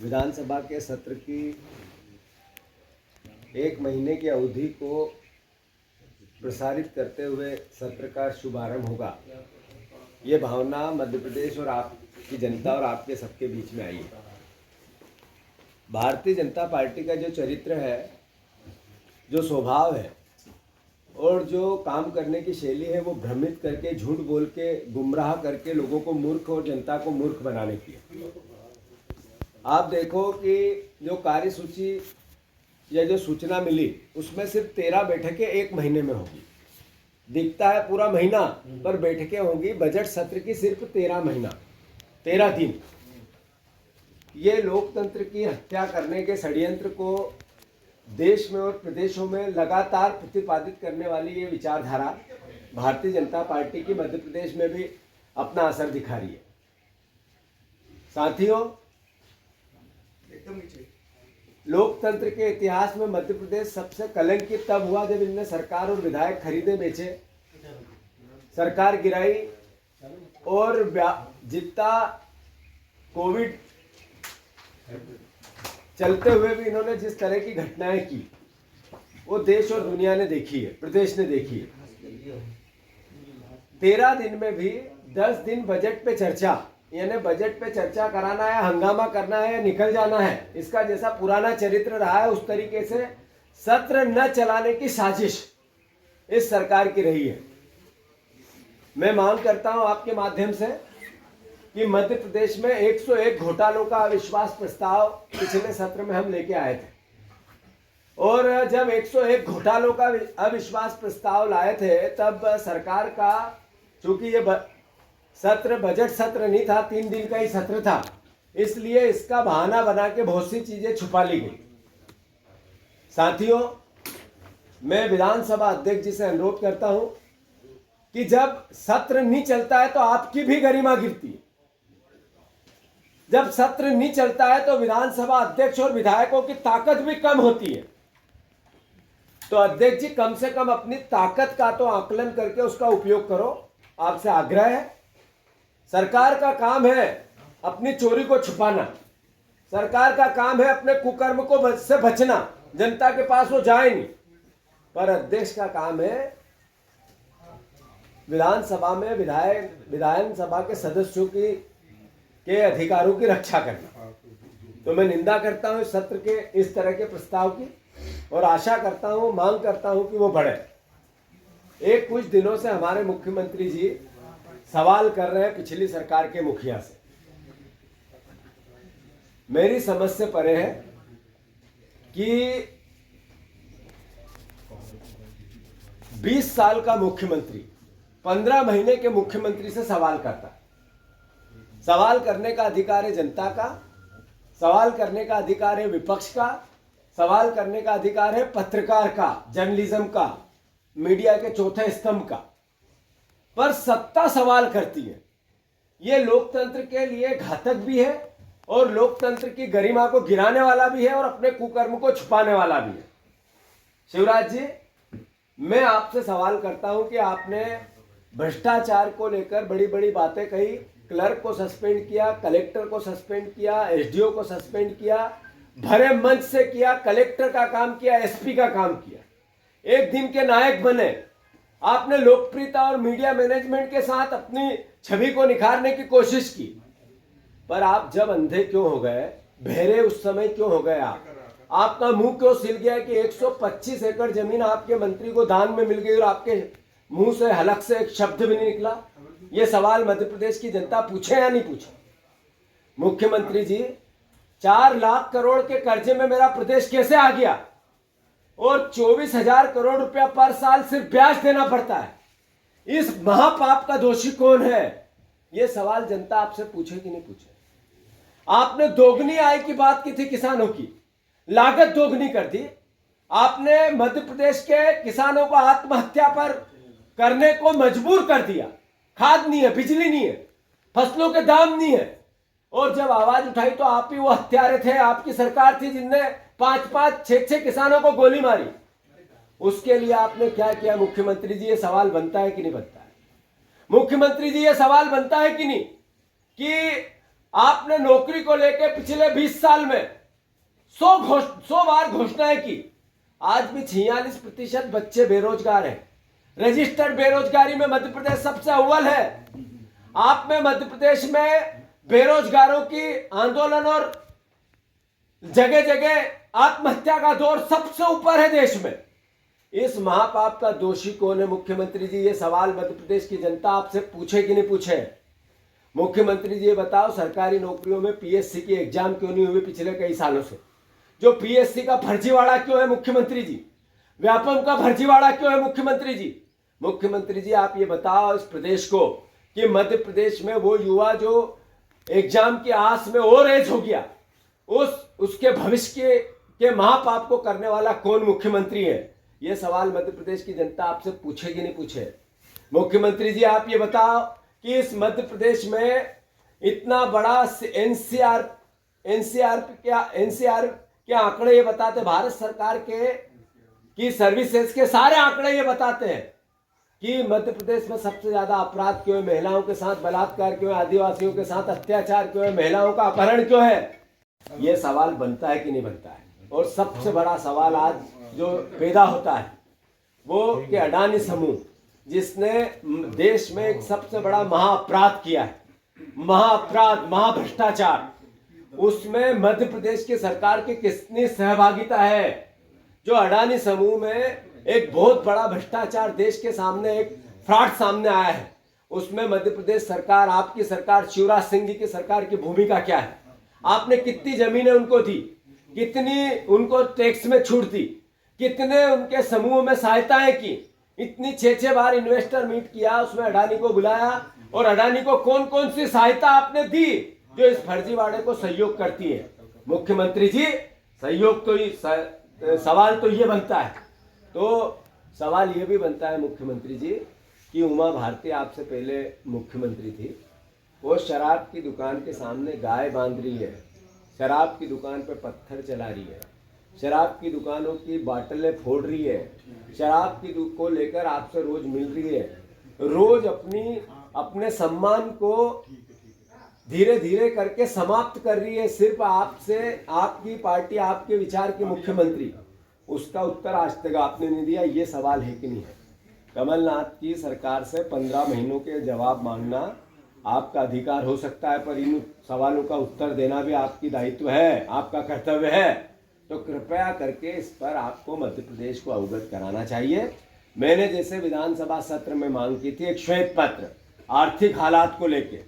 विधानसभा के सत्र की 1 महीने की अवधि को प्रसारित करते हुए सत्र का शुभारंभ होगा, ये भावना मध्य प्रदेश और आपकी जनता और आपके सबके बीच में आई है। भारतीय जनता पार्टी का जो चरित्र है, जो स्वभाव है और जो काम करने की शैली है, वो भ्रमित करके, झूठ बोल के, गुमराह करके लोगों को मूर्ख और जनता को मूर्ख बनाने की है। आप देखो कि जो कार्यसूची या जो सूचना मिली, उसमें सिर्फ 13 बैठकें 1 महीने में होगी। दिखता है पूरा महीना, पर बैठकें होंगी बजट सत्र की सिर्फ 13 दिन। ये लोकतंत्र की हत्या करने के षड्यंत्र को देश में और प्रदेशों में लगातार प्रतिपादित करने वाली ये विचारधारा भारतीय जनता पार्टी की मध्य प्रदेश में भी अपना असर दिखा रही है। साथियों, लोकतंत्र के इतिहास में मध्य प्रदेश सबसे कलंकित तब हुआ जब इनने सरकार और विधायक खरीदे बेचे, सरकार गिराई और जितना कोविड चलते हुए भी इन्होंने जिस तरह की घटनाएं की, वो देश और दुनिया ने देखी है, प्रदेश ने देखी है। 13 दिन में भी 10 दिन बजट पे चर्चा, यानी बजट पे चर्चा कराना है, हंगामा करना है या निकल जाना है, इसका जैसा पुराना चरित्र रहा है, उस तरीके से सत्र न चलाने की साजिश इस सरकार की रही है। मैं मांग करता हूं आपके माध्यम से कि मध्य प्रदेश में 101 घोटालों का अविश्वास प्रस्ताव पिछले सत्र में हम लेके आए थे, और जब 101 घोटालों का अविश्वास प्रस्ताव लाए थे, तब सरकार का, चूंकि ये सत्र बजट सत्र नहीं था, 3 दिन का ही सत्र था, इसलिए इसका बहाना बना के बहुत सी चीजें छुपा ली गई। साथियों, मैं विधानसभा अध्यक्ष जी से अनुरोध करता हूं कि जब सत्र नहीं चलता है तो आपकी भी गरिमा गिरती है। जब सत्र नहीं चलता है तो विधानसभा अध्यक्ष और विधायकों की ताकत भी कम होती है। तो अध्यक्ष जी, कम से कम अपनी ताकत का तो आकलन करके उसका उपयोग करो। आपसे आग्रह है। सरकार का काम है अपनी चोरी को छुपाना, सरकार का काम है अपने कुकर्म को से बचना, जनता के पास वो जाए नहीं, पर अध्यक्ष का काम है विधानसभा में विधानसभा के सदस्यों के अधिकारों की रक्षा करना। तो मैं निंदा करता हूं इस सत्र के इस तरह के प्रस्ताव की, और आशा करता हूं, मांग करता हूं कि वो बढ़े। कुछ दिनों से हमारे मुख्यमंत्री जी सवाल कर रहे हैं पिछली सरकार के मुखिया से। मेरी समझ से परे है कि 20 साल का मुख्यमंत्री 15 महीने के मुख्यमंत्री से सवाल करता। सवाल करने का अधिकार है जनता का, सवाल करने का अधिकार है विपक्ष का, सवाल करने का अधिकार है पत्रकार का, जर्नलिज्म का, मीडिया के चौथे स्तंभ का, पर सत्ता सवाल करती है। ये लोकतंत्र के लिए घातक भी है और लोकतंत्र की गरिमा को गिराने वाला भी है और अपने कुकर्म को छुपाने वाला भी है। शिवराज जी, मैं आपसे सवाल करता हूं कि आपने भ्रष्टाचार को लेकर बड़ी बड़ी बातें कही, क्लर्क को सस्पेंड किया, कलेक्टर को सस्पेंड किया, एसडीओ को सस्पेंड किया, भरे मंच से किया, कलेक्टर का काम किया, एसपी का काम किया, एक दिन के नायक बने। आपने लोकप्रियता और मीडिया मैनेजमेंट के साथ अपनी छवि को निखारने की कोशिश की, पर आप जब अंधे क्यों हो गए, बहरे उस समय क्यों हो गए? आपका मुंह क्यों सिल गया कि 125 एकड़ जमीन आपके मंत्री को दान में मिल गई और आपके मुंह से, हलक से एक शब्द भी नहीं निकला? ये सवाल मध्य प्रदेश की जनता पूछे या नहीं पूछे? मुख्यमंत्री जी, 4 लाख करोड़ के कर्जे में मेरा प्रदेश कैसे आ गया और 24,000 करोड़ रुपया पर साल सिर्फ ब्याज देना पड़ता है? इस महापाप का दोषी कौन है? यह सवाल जनता आपसे पूछे कि नहीं पूछे? आपने दोगुनी आय की बात की थी, किसानों की लागत दोगुनी कर दी। आपने मध्य प्रदेश के किसानों को आत्महत्या पर करने को मजबूर कर दिया। खाद नहीं है, बिजली नहीं है, फसलों के दाम नहीं है, और जब आवाज उठाई तो आप ही वो हत्यारे थे, आपकी सरकार थी जिनने 5-5, 6-6 किसानों को गोली मारी। उसके लिए आपने क्या किया? मुख्यमंत्री जी, ये सवाल बनता है कि नहीं बनता है? मुख्यमंत्री जी, ये सवाल बनता है कि नहीं कि आपने नौकरी को लेकर पिछले 20 साल में 100 बार घोषणाएं की। आज भी 46% बच्चे बेरोजगार हैं। रजिस्टर्ड बेरोजगारी में मध्य प्रदेश सबसे अव्वल है। आप में मध्य प्रदेश में बेरोजगारों की आंदोलन और जगह जगह आत्महत्या का दौर सबसे ऊपर है देश में। इस महापाप का दोषी कौन है मुख्यमंत्री जी? ये सवाल मध्य प्रदेश की जनता आपसे पूछे कि नहीं पूछे? मुख्यमंत्री जी ये बताओ, सरकारी नौकरियों में पीएससी की एग्जाम क्यों नहीं हुई पिछले कई सालों से? जो पीएससी का फर्जीवाड़ा क्यों है मुख्यमंत्री जी? व्यापम का फर्जीवाड़ा क्यों है मुख्यमंत्री जी? मुख्यमंत्री जी आप ये बताओ इस प्रदेश को कि मध्य प्रदेश में वो युवा जो एग्जाम की आस में और एज हो गया, उसके भविष्य के महापाप को करने वाला कौन मुख्यमंत्री है? ये सवाल मध्य प्रदेश की जनता आपसे पूछेगी नहीं पूछे? मुख्यमंत्री जी आप ये बताओ कि इस मध्य प्रदेश में इतना बड़ा एनसीआर के आंकड़े ये बताते, भारत सरकार की सर्विसेज के सारे आंकड़े ये बताते हैं कि मध्य प्रदेश में सबसे ज्यादा अपराध क्यों है, महिलाओं के साथ बलात्कार क्यों है, आदिवासियों के साथ अत्याचार क्यों है, महिलाओं का अपहरण क्यों है? ये सवाल बनता है कि नहीं बनता है? और सबसे बड़ा सवाल आज जो पैदा होता है वो कि अडानी समूह जिसने देश में एक सबसे बड़ा महाअपराध किया है, महाअपराध, महाभ्रष्टाचार, उसमें मध्य प्रदेश की सरकार की कितनी सहभागिता है? जो अडानी समूह में एक बहुत बड़ा भ्रष्टाचार देश के सामने, एक फ्रॉड सामने आया है, उसमें मध्य प्रदेश सरकार, आपकी सरकार, शिवराज सिंह जी की सरकार की भूमिका क्या है? आपने कितनी जमीनें उनको दी, कितनी उनको टैक्स में छूट दी, कितने उनके समूह में सहायताएं की, इतनी 6 बार इन्वेस्टर मीट किया, उसमें अडानी को बुलाया, और अडानी को कौन कौन सी सहायता आपने दी जो इस फर्जीवाड़े को सहयोग करती है? मुख्यमंत्री जी सहयोग तो सवाल तो ये बनता है, तो सवाल ये भी बनता है मुख्यमंत्री जी कि उमा भारती आपसे पहले मुख्यमंत्री थी, वो शराब की दुकान के सामने गाय बांध रही है, शराब की दुकान पे पत्थर चला रही है, शराब की दुकानों की बाटलें फोड़ रही है, शराब की को लेकर आपसे रोज मिल रही है, रोज अपने सम्मान को धीरे धीरे करके समाप्त कर रही है सिर्फ आपसे, आपकी पार्टी, आपके विचार के मुख्यमंत्री। उसका उत्तर आज तक आपने नहीं दिया। ये सवाल है कि नहीं है? कमलनाथ की सरकार से 15 महीनों के जवाब मांगना आपका अधिकार हो सकता है, पर इन सवालों का उत्तर देना भी आपकी दायित्व है, आपका कर्तव्य है। तो कृपया करके इस पर आपको मध्य प्रदेश को अवगत कराना चाहिए। मैंने जैसे विधानसभा सत्र में मांग की थी एक श्वेत पत्र आर्थिक हालात को लेके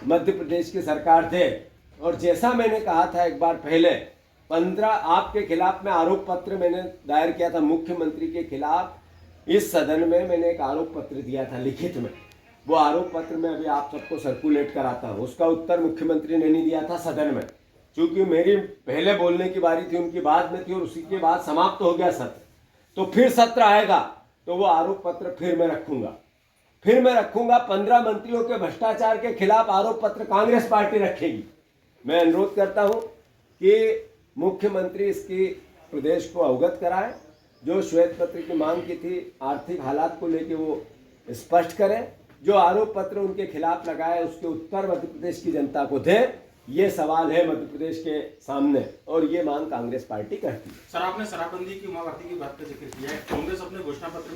मध्य प्रदेश की सरकार दे, और जैसा मैंने कहा था एक बार पहले 15 आपके खिलाफ में आरोप पत्र मैंने दायर किया था मुख्यमंत्री के खिलाफ। इस सदन में मैंने एक आरोप पत्र दिया था लिखित में, वो आरोप पत्र में अभी आप सबको सर्कुलेट कराता हूँ। उसका उत्तर मुख्यमंत्री ने नहीं दिया था सदन में, क्योंकि मेरी पहले बोलने की बारी थी, उनकी बाद में थी, और उसी के बाद समाप्त हो गया सत्र। तो फिर सत्र आएगा तो वो आरोप पत्र फिर मैं रखूंगा। 15 मंत्रियों के भ्रष्टाचार के खिलाफ आरोप पत्र कांग्रेस पार्टी रखेगी। मैं अनुरोध करता हूं कि मुख्यमंत्री इसकी प्रदेश को अवगत कराए, जो श्वेत पत्र की मांग की थी आर्थिक हालात को लेकर वो स्पष्ट करें, जो आरोप पत्र उनके खिलाफ लगाए उसके उत्तर मध्य प्रदेश की जनता को दे। ये सवाल है मध्य प्रदेश के सामने, और ये मांग कांग्रेस पार्टी करती है। सर, आपने शराबबंदी की उमा भारती की बात का जिक्र किया है। कांग्रेस अपने घोषणा पत्र में